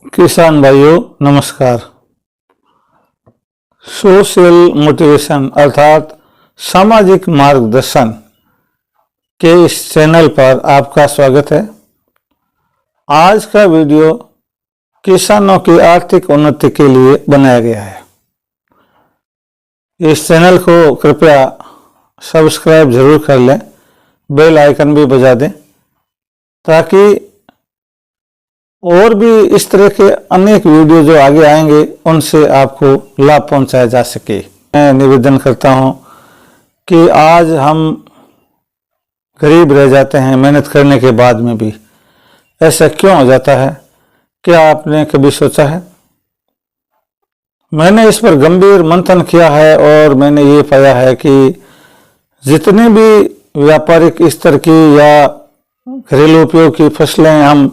किसान भाइयों नमस्कार। सोशल मोटिवेशन अर्थात सामाजिक मार्गदर्शन के इस चैनल पर आपका स्वागत है। आज का वीडियो किसानों की आर्थिक उन्नति के लिए बनाया गया है। इस चैनल को कृपया सब्सक्राइब जरूर कर लें, बेल आइकन भी बजा दें ताकि और भी इस तरह के अनेक वीडियो जो आगे आएंगे उनसे आपको लाभ पहुंचाया जा सके। मैं निवेदन करता हूं कि आज हम गरीब रह जाते हैं मेहनत करने के बाद में भी। ऐसा क्यों हो जाता है? क्या आपने कभी सोचा है? मैंने इस पर गंभीर मंथन किया है और मैंने ये पाया है कि जितनी भी व्यापारिक स्तर की या घरेलू उपयोग की फसलें हम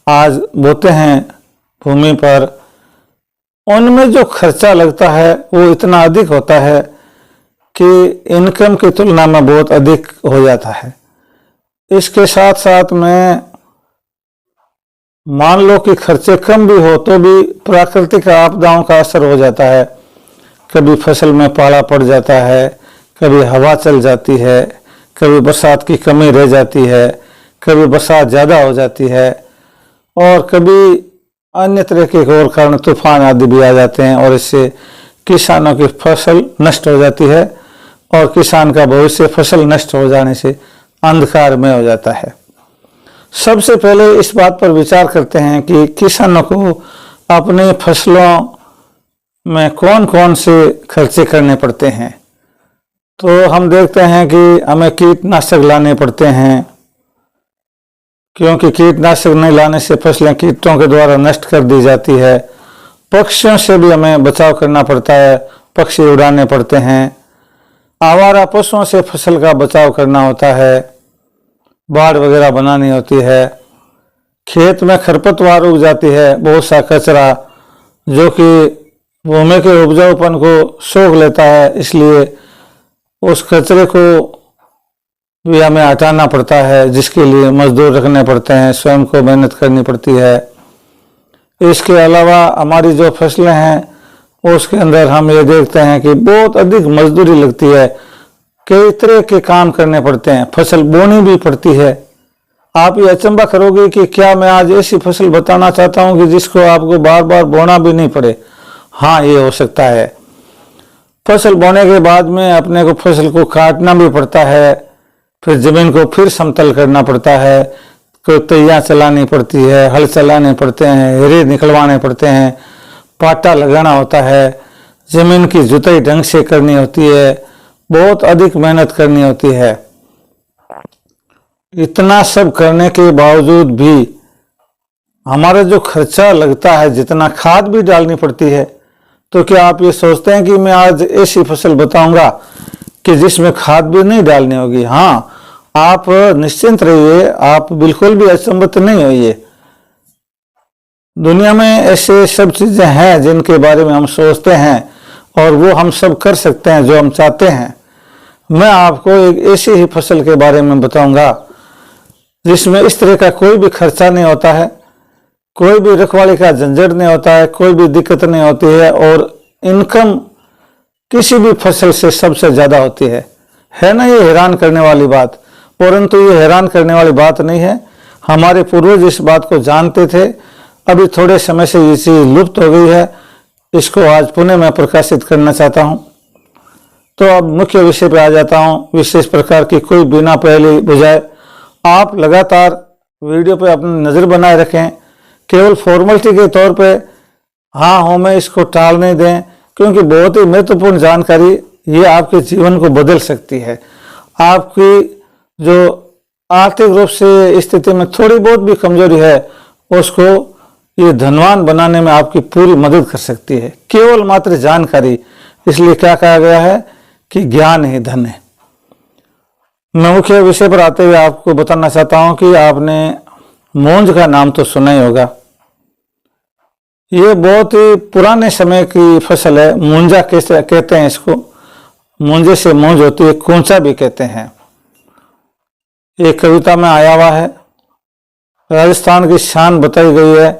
आज बोते हैं भूमि पर, उनमें जो खर्चा लगता है वो इतना अधिक होता है कि इनकम की तुलना में बहुत अधिक हो जाता है। इसके साथ साथ में मान लो कि खर्चे कम भी हो तो भी प्राकृतिक आपदाओं का असर हो जाता है। कभी फसल में पाला पड़ जाता है, कभी हवा चल जाती है, कभी बरसात की कमी रह जाती है, कभी बरसात ज़्यादा हो जाती है और कभी अन्य तरह के और कारण तूफान आदि भी आ जाते हैं और इससे किसानों की फसल नष्ट हो जाती है और किसान का भविष्य फसल नष्ट हो जाने से अंधकार में हो जाता है। सबसे पहले इस बात पर विचार करते हैं कि किसानों को अपने फसलों में कौन कौन से खर्चे करने पड़ते हैं। तो हम देखते हैं कि हमें कीटनाशक लाने पड़ते हैं, क्योंकि कीटनाशक नहीं लाने से फसलें कीटों के द्वारा नष्ट कर दी जाती है। पक्षियों से भी हमें बचाव करना पड़ता है, पक्षी उड़ाने पड़ते हैं। आवारा पशुओं से फसल का बचाव करना होता है, बाड़ वगैरह बनानी होती है। खेत में खरपतवार उग जाती है, बहुत सा कचरा जो कि भूमि के उपजाऊपन को सोख लेता है, इसलिए उस कचरे को भी हमें हटाना पड़ता है, जिसके लिए मजदूर रखने पड़ते हैं, स्वयं को मेहनत करनी पड़ती है। इसके अलावा हमारी जो फसलें हैं उसके अंदर हम ये देखते हैं कि बहुत अधिक मजदूरी लगती है, कई तरह के काम करने पड़ते हैं, फसल बोनी भी पड़ती है। आप ये अचंभा करोगे कि क्या मैं आज ऐसी फसल बताना चाहता हूं कि जिसको आपको बार बार बोना भी नहीं पड़े। हाँ, ये हो सकता है। फसल बोने के बाद में अपने को फसल को काटना भी पड़ता है, फिर जमीन को फिर समतल करना पड़ता है, कोई तैयार चलानी पड़ती है, हल चलाने पड़ते हैं, हेरे निकलवाने पड़ते हैं, पाटा लगाना होता है, जमीन की जुताई ढंग से करनी होती है, बहुत अधिक मेहनत करनी होती है। इतना सब करने के बावजूद भी हमारा जो खर्चा लगता है, जितना खाद भी डालनी पड़ती है, तो क्या आप ये सोचते हैं कि मैं आज ऐसी फसल बताऊंगा कि जिसमें खाद भी नहीं डालनी होगी? हाँ, आप निश्चिंत रहिए, आप बिल्कुल भी अचंभित नहीं होइए। दुनिया में ऐसे सब चीजें हैं जिनके बारे में हम सोचते हैं और वो हम सब कर सकते हैं जो हम चाहते हैं। मैं आपको एक ऐसी ही फसल के बारे में बताऊंगा जिसमें इस तरह का कोई भी खर्चा नहीं होता है, कोई भी रखवाली का झंझट नहीं होता है, कोई भी दिक्कत नहीं होती है और इनकम किसी भी फसल से सबसे ज्यादा होती है ना? ये हैरान करने वाली बात। परंतु ये हैरान करने वाली बात नहीं है, हमारे पूर्वज इस बात को जानते थे। अभी थोड़े समय से ये चीज लुप्त हो गई है, इसको आज पुनः मैं प्रकाशित करना चाहता हूं। तो अब मुख्य विषय पे आ जाता हूं। विशेष प्रकार की कोई बिना पहले बुझाए आप लगातार वीडियो पे अपनी नजर बनाए रखें, केवल फॉर्मेलिटी के तौर पे हाँ हो में इसको टाल नहीं दें, क्योंकि बहुत ही महत्वपूर्ण जानकारी ये आपके जीवन को बदल सकती है। आपकी जो आर्थिक रूप से स्थिति में थोड़ी बहुत भी कमजोरी है उसको ये धनवान बनाने में आपकी पूरी मदद कर सकती है, केवल मात्र जानकारी। इसलिए क्या कहा गया है कि ज्ञान ही धन है। मैं मुख्य विषय पर आते हुए आपको बताना चाहता हूं कि आपने मूंज का नाम तो सुना ही होगा। ये बहुत ही पुराने समय की फसल है। मूंजा कैसे कहते हैं इसको? मूंजे से मूंज होती है, कूंचा भी कहते हैं। एक कविता में आया हुआ है। राजस्थान की शान बताई गई है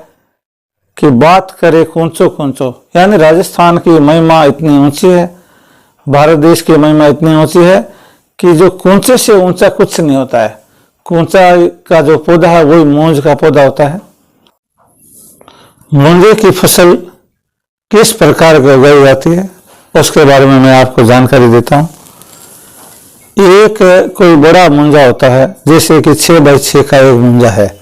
कि बात करे कूंचो कूंचो, यानी राजस्थान की महिमा इतनी ऊंची है, भारत देश की महिमा इतनी ऊंची है कि जो कूंचे से ऊंचा कुछ नहीं होता है। कूंचा का जो पौधा है वही मूंज का पौधा होता है। मूंजे की फसल किस प्रकार की उगाई जाती है उसके बारे में मैं आपको जानकारी देता हूँ। एक कोई बड़ा मुंजा होता है, जैसे कि 6 बाई 6 का एक मुंजा है।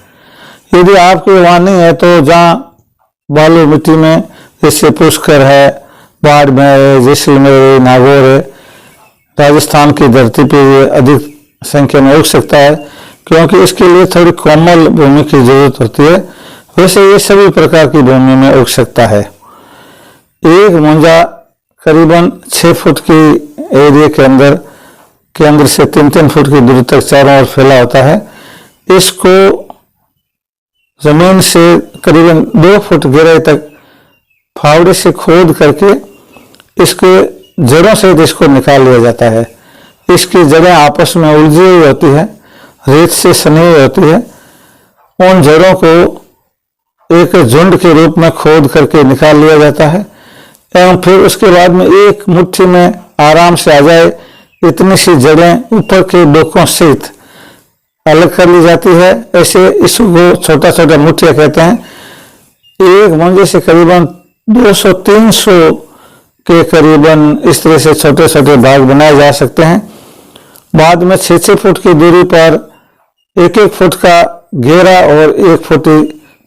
यदि आपके वहाँ नहीं है तो जहाँ बालू मिट्टी में, जैसे पुष्कर है, बाड़मेर है, जैसलमेर, नागौर है, राजस्थान की धरती पे ये अधिक संख्या में उग सकता है, क्योंकि इसके लिए थोड़ी कोमल भूमि की जरूरत होती है। वैसे ये सभी प्रकार की भूमि में उग सकता है। एक मुंजा करीबन 6 फुट की एरिया के अंदर से 3-3 फुट की दूरी तक चारों ओर फैला होता है। इसको जमीन से करीबन 2 फुट गहराई तक फावड़े से खोद करके इसके जड़ों से इसको निकाल लिया जाता है। इसकी जड़ें आपस में उलझी हुई होती है, रेत से सनी हुई होती है। उन जड़ों को एक झुंड के रूप में खोद करके निकाल लिया जाता है एवं फिर उसके बाद में एक मुट्ठी में आराम से आ जाए इतनी सी जड़ें ऊपर के डोकों सहित अलग कर ली जाती है। ऐसे इसको छोटा छोटा मुठिया कहते हैं। एक मुंजे से करीबन 200-300 के करीबन इस तरह से छोटे छोटे भाग बनाए जा सकते हैं। बाद में 6-6 फुट की दूरी पर 1-1 फुट का गहरा और 1 फुट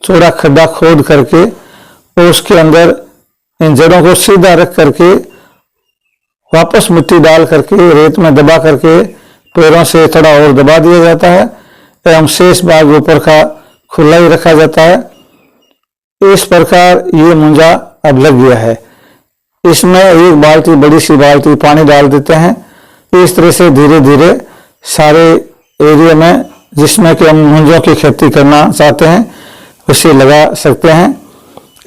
चौड़ा खड्डा खोद करके और उसके अंदर इन जड़ों को सीधा रख करके वापस मिट्टी डाल करके रेत में दबा करके पैरों से थोड़ा और दबा दिया जाता है एवं शेष भाग ऊपर का खुला ही रखा जाता है। इस प्रकार ये मुंजा अब लग गया है। इसमें एक बाल्टी, बड़ी सी बाल्टी पानी डाल देते हैं। इस तरह से धीरे धीरे सारे एरिया में जिसमें कि हम मुंजों की खेती करना चाहते हैं उसे लगा सकते हैं।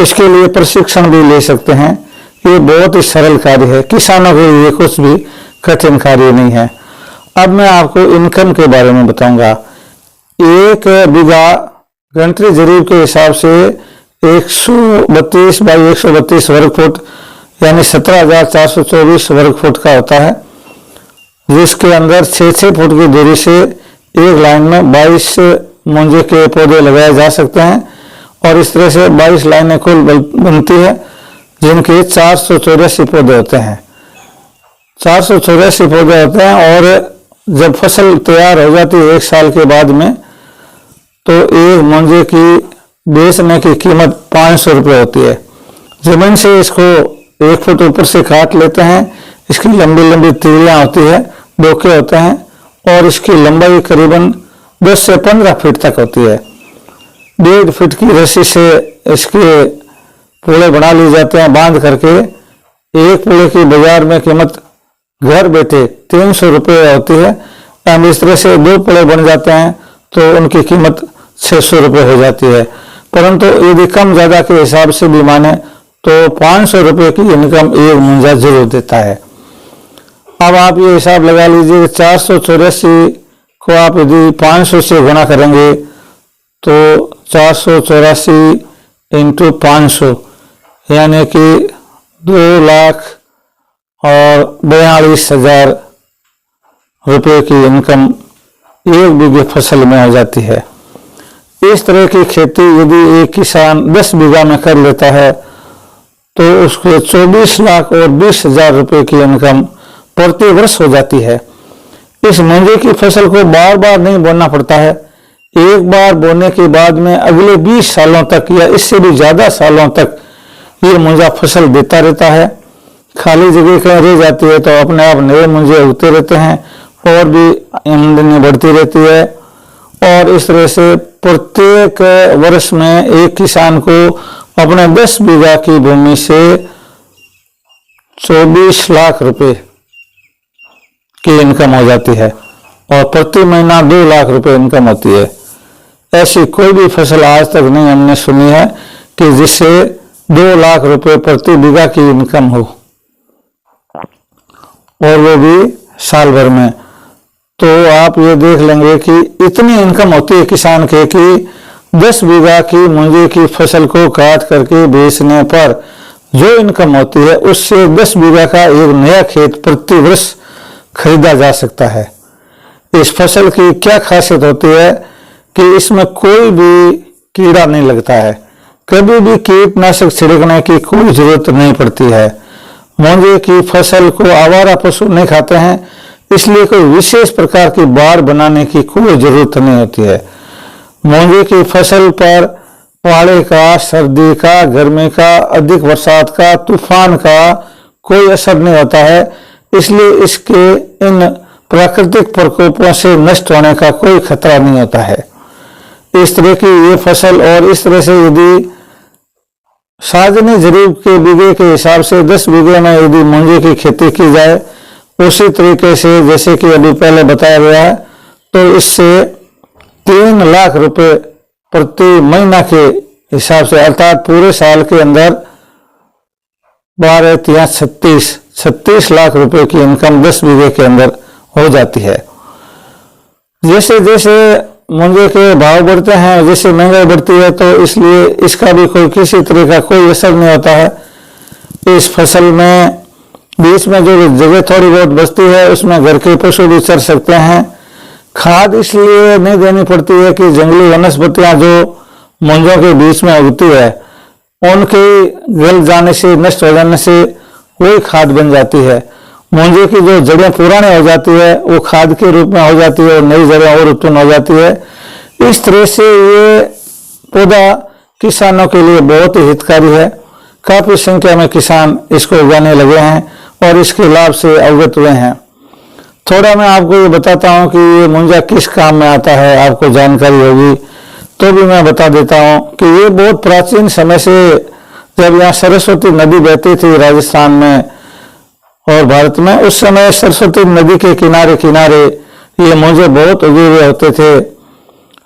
इसके लिए प्रशिक्षण भी ले सकते हैं। ये बहुत ही सरल कार्य है, किसानों के लिए कुछ भी कठिन कार्य नहीं है। अब मैं आपको इनकम के बारे में बताऊंगा। 1 बीघा गंटरी जरीब के हिसाब से 132 बाई 132 वर्ग फुट यानी 17,424 वर्ग फुट का होता है, जिसके अंदर 6-6 फुट की दूरी से एक लाइन में 22 मुंजे के पौधे लगाए जा सकते हैं और इस तरह से 22 लाइनें कुल बनती है, जिनके 484 पौधे होते हैं। 484 पौधे होते हैं और जब फसल तैयार हो जाती है 1 साल के बाद में, तो एक मुंजे की बेचने की कीमत 500 रुपये होती है। जमीन से इसको 1 फुट ऊपर से काट लेते हैं। इसकी लंबी लंबी तीलियां होती है, डोके होते हैं और इसकी लंबाई करीबन 10 से 15 फीट तक होती है। 1.5 फीट की रस्सी से इसके पूले बना लिए जाते हैं बांध करके। एक पूले की बाजार में कीमत घर बैठे 300 रुपये होती है। हम इस तरह से 2 पूले बन जाते हैं तो उनकी कीमत 600 रुपये हो जाती है। परंतु यदि कम ज़्यादा के हिसाब से भी माने तो 500 रुपये की इनकम एक मुंजा जरूर देता है। अब आप ये हिसाब लगा लीजिए, 484 को आप यदि 500 से गुणा करेंगे तो 484 इंटू 500 यानी कि 2,42,000 रुपये की इनकम 1 बीघे फसल में हो जाती है। इस तरह की खेती यदि एक किसान 10 बीघा में कर लेता है तो उसको 24 लाख और 20,000 रुपये की इनकम प्रति वर्ष हो जाती है। इस मुंजे की फसल को बार बार नहीं बोना पड़ता है। एक बार बोने के बाद में अगले 20 सालों तक या इससे भी ज़्यादा सालों तक ये मुंजा फसल देता रहता है। खाली जगह कहीं रह जाती है तो अपने आप नए मुंजे उगते रहते हैं और भी आमदनी बढ़ती रहती है। और इस तरह से प्रत्येक वर्ष में एक किसान को अपने 10 बीघा की भूमि से 24 लाख रुपए की इनकम हो जाती है और प्रति महीना 2 लाख रुपए इनकम होती है। ऐसी कोई भी फसल आज तक नहीं हमने सुनी है कि जिससे 2 लाख रुपए प्रति बीघा की इनकम हो, और वो भी साल भर में। तो आप ये देख लेंगे कि इतनी इनकम होती है किसान के कि 10 बीघा की मूंजी की फसल को काट करके बेचने पर जो इनकम होती है उससे 10 बीघा का एक नया खेत प्रति वर्ष खरीदा जा सकता है। इस फसल की क्या खासियत होती है कि इसमें कोई भी कीड़ा नहीं लगता है, कभी भी कीटनाशक छिड़कने की कोई जरूरत नहीं पड़ती है। मूंजी की फसल को आवारा पशु नहीं खाते हैं, इसलिए कोई विशेष प्रकार की बाड़ बनाने की कोई जरूरत नहीं होती है। मूंजी की फसल पर पाले का, सर्दी का, गर्मी का, अधिक बरसात का, तूफान का कोई असर नहीं होता है, इसलिए इसके इन प्राकृतिक प्रकोपों से नष्ट होने का कोई खतरा नहीं होता है। इस तरह की ये फसल, और इस तरह से यदि साजनी जरीब के बीघे के हिसाब से 10 बीघे में यदि मूंजी की खेती की जाए उसी तरीके से जैसे कि अभी पहले बताया गया है, तो इससे 3 लाख रुपए प्रति महीना के हिसाब से, अर्थात पूरे साल के अंदर 12 या 36 लाख रुपए की इनकम 10 बीघे के अंदर हो जाती है। जैसे जैसे मूंगे के भाव बढ़ते हैं, जैसे महंगाई बढ़ती है, तो इसलिए इसका भी कोई किसी तरह का कोई असर नहीं होता है। इस फसल में बीच में जो जगह थोड़ी बहुत बचती है उसमें घर के पशु भी चर सकते हैं। खाद इसलिए नहीं देनी पड़ती है कि जंगली वनस्पतियां जो मूंगों के बीच में उगती है उनके गल जाने से, नष्ट हो जाने से वही खाद बन जाती है। मूंगे की जो जड़ें पुरानी हो जाती है वो खाद के रूप में हो जाती है और नई जड़ें और उत्पन्न हो जाती है। इस तरह से ये पौधा किसानों के लिए बहुत ही हितकारी है। काफी संख्या में किसान इसको उगाने लगे हैं और इसके लाभ से अवगत हुए हैं। थोड़ा मैं आपको ये बताता हूँ कि ये मूंजा किस काम में आता है, आपको जानकारी होगी तो भी मैं बता देता हूँ कि ये बहुत प्राचीन समय से, जब यहाँ सरस्वती नदी बहती थी राजस्थान में और भारत में, उस समय सरस्वती नदी के किनारे किनारे ये मूंजे बहुत उगे हुए होते थे।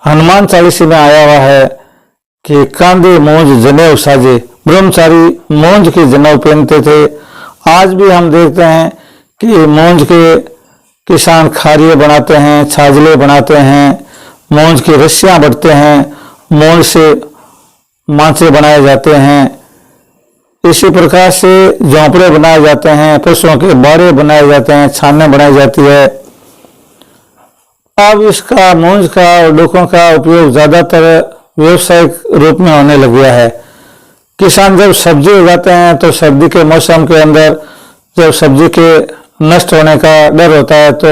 हनुमान चालीसा में आया हुआ है कि कांधे मूंज जनेऊ साजे, ब्रह्मचारी मूंज की जनेऊ पहनते थे। आज भी हम देखते हैं कि मूंज के किसान खारिये बनाते हैं, छाजले बनाते हैं, मूंज की रस्सियां बढ़ते हैं, मूंज से मांचे बनाए जाते हैं। इसी प्रकार से झोंपड़े बनाए जाते हैं, पशुओं के बाड़े बनाए जाते हैं, छाने बनाई जाती है। अब इसका मूंज का और डोकों का उपयोग ज्यादातर व्यवसायिक रूप में होने लग गया है। किसान जब सब्जी उगाते हैं तो सर्दी के मौसम के अंदर जब सब्जी के नष्ट होने का डर होता है तो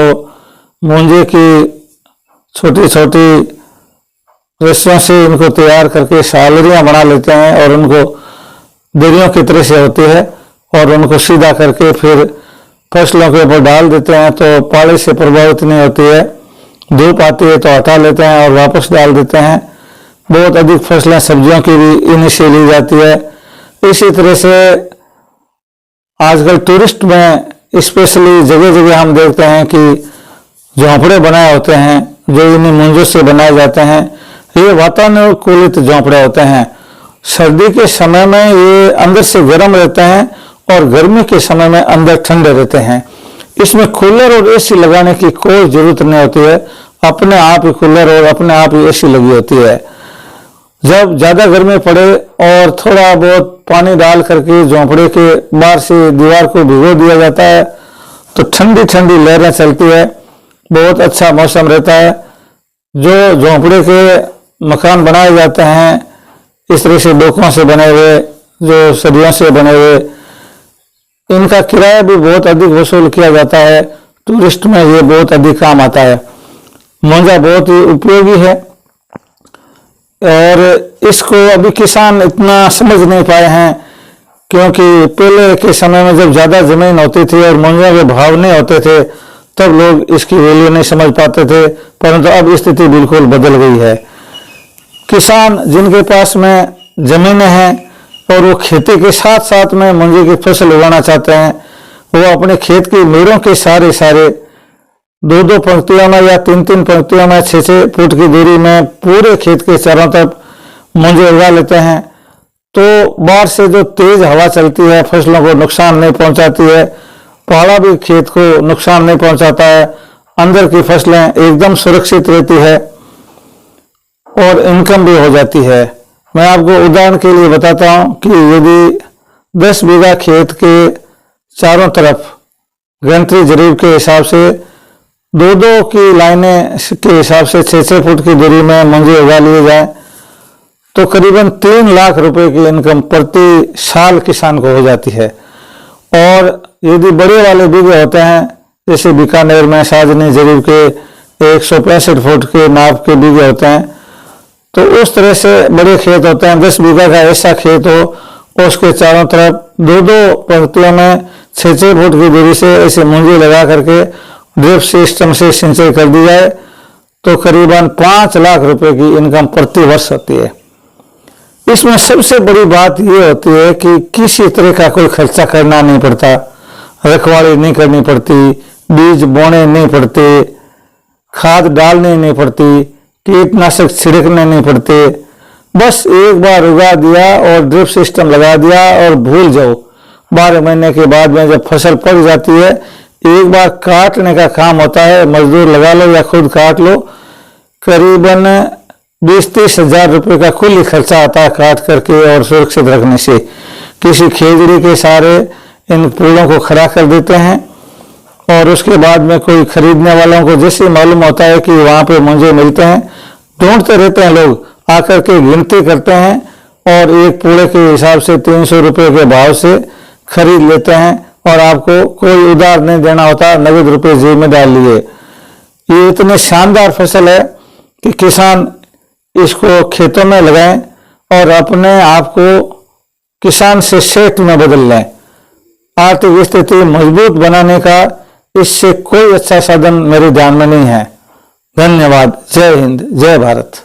मूंजे की छोटी छोटी रस्सियों से इनको तैयार करके सालरियां बना लेते हैं और उनको दरियों की तरह से होती है और उनको सीधा करके फिर फसलों के ऊपर डाल देते हैं तो पाले से प्रभावित नहीं होती है। धूप आती है तो हटा लेते हैं और वापस डाल देते हैं। बहुत अधिक फसलें सब्जियों की भी इन्हीं से ली जाती है। इसी तरह से आजकल टूरिस्ट में स्पेशली जगह जगह हम देखते हैं कि झोंपड़े बनाए होते हैं जो इन्हीं मूंजों से बनाए जाते हैं। ये वातानुकूलित झोंपड़े होते हैं। सर्दी के समय में ये अंदर से गर्म रहते हैं और गर्मी के समय में अंदर ठंडे रहते हैं। इसमें कूलर और एसी लगाने की कोई जरूरत नहीं होती है, अपने आप ही कूलर और अपने आप ही एसी लगी होती है। जब ज्यादा गर्मी पड़े और थोड़ा बहुत पानी डाल करके झोंपड़े के बाहर से दीवार को भिगो दिया जाता है तो ठंडी ठंडी लहरें चलती है, बहुत अच्छा मौसम रहता है। जो झोंपड़े के मकान बनाए जाते हैं इस तरह से डोकों से बने हुए, जो सरियों से बने हुए, इनका किराया भी बहुत अधिक वसूल किया जाता है। टूरिस्ट में ये बहुत अधिक काम आता है। मूंजा बहुत ही उपयोगी है और इसको अभी किसान इतना समझ नहीं पाए हैं क्योंकि पहले के समय में जब ज्यादा जमीन होती थी और मूंजा के भाव नहीं होते थे तब लोग इसकी वैल्यू नहीं समझ पाते थे, परंतु अब स्थिति बिल्कुल बदल गई है। किसान जिनके पास में जमीनें हैं और वो खेती के साथ साथ में मूंजे की फसल उगाना चाहते हैं, वो अपने खेत की मेड़ों के सारे 2-2 पंक्तियों में या 3-3 पंक्तियों में 6-6 फुट की दूरी में पूरे खेत के चारों तरफ मूंजे उगा लेते हैं। तो बाहर से जो तेज हवा चलती है फसलों को नुकसान नहीं पहुंचाती है, पाला भी खेत को नुकसान नहीं पहुंचाता है, अंदर की फसलें एकदम सुरक्षित रहती है और इनकम भी हो जाती है। मैं आपको उदाहरण के लिए बताता हूं कि यदि 10 बीघा खेत के चारों तरफ गणतरी जरीब के हिसाब से 2-2 की लाइनें के हिसाब से 6-6 फुट की दूरी में मंजे उगा लिए जाए तो करीबन 3 लाख रुपए की इनकम प्रति साल किसान को हो जाती है। और यदि बड़े वाले बीघे होते हैं, जैसे बीकानेर में साजनी जरीब के 165 फुट के नाप के बीघे होते हैं, तो उस तरह से बड़े खेत होते हैं। 10 बीघा का ऐसा खेत हो, उसके चारों तरफ 2-2 पंक्तियों में 6-6 फुट की दूरी से ऐसे मुंजी लगा करके ड्रिप सिस्टम से सिंचाई कर दी जाए तो करीबन 5 लाख रुपए की इनकम प्रति वर्ष होती है। इसमें सबसे बड़ी बात यह होती है कि किसी तरह का कोई खर्चा करना नहीं पड़ता, रखवाली नहीं करनी पड़ती, बीज बोने नहीं पड़ते, खाद डालनी नहीं पड़ती, कीटनाशक छिड़कने नहीं पड़ते। बस एक बार उगा दिया और ड्रिप सिस्टम लगा दिया और भूल जाओ। 12 महीने के बाद में जब फसल पक जाती है, एक बार काटने का काम होता है, मजदूर लगा लो या खुद काट लो, करीबन 20-30 हजार रुपये का कुल खर्चा आता है काट करके और सुरक्षित रखने से। किसी खेजड़ी के सहारे इन फूलों को खड़ा कर देते हैं और उसके बाद में कोई खरीदने वालों को जैसे मालूम होता है कि वहां पे मुंजे मिलते हैं, ढूंढते रहते हैं लोग, आकर के गिनती करते हैं और एक पूरे के हिसाब से 300 रुपये के भाव से खरीद लेते हैं और आपको कोई उधार नहीं देना होता, नगद रुपये जेब में डाल लिए। ये इतनी शानदार फसल है कि किसान इसको खेतों में लगाएं और अपने आप को किसान से सेठ में बदल लें। आर्थिक स्थिति मजबूत बनाने का इससे कोई अच्छा साधन मेरे ध्यान में नहीं है। धन्यवाद। जय हिंद, जय भारत।